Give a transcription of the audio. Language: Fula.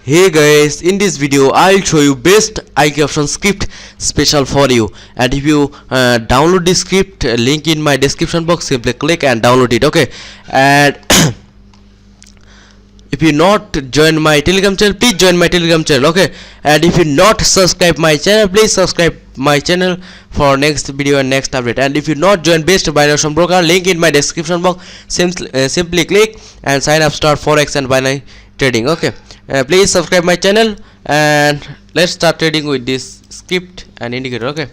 Hey guys, in this video I'll show you best IQ option script special for you, and if you download this script, link in my description box, simply click and download it. Okay, and if you not join my telegram channel, please join my telegram channel. Okay, and if you not subscribe my channel, please subscribe my channel for next video and next update. And if you not join best binary option broker, link in my description box, simply click and sign up, start forex and binary trading. Okay, please subscribe my channel and let's start trading with this script and indicator. Okay.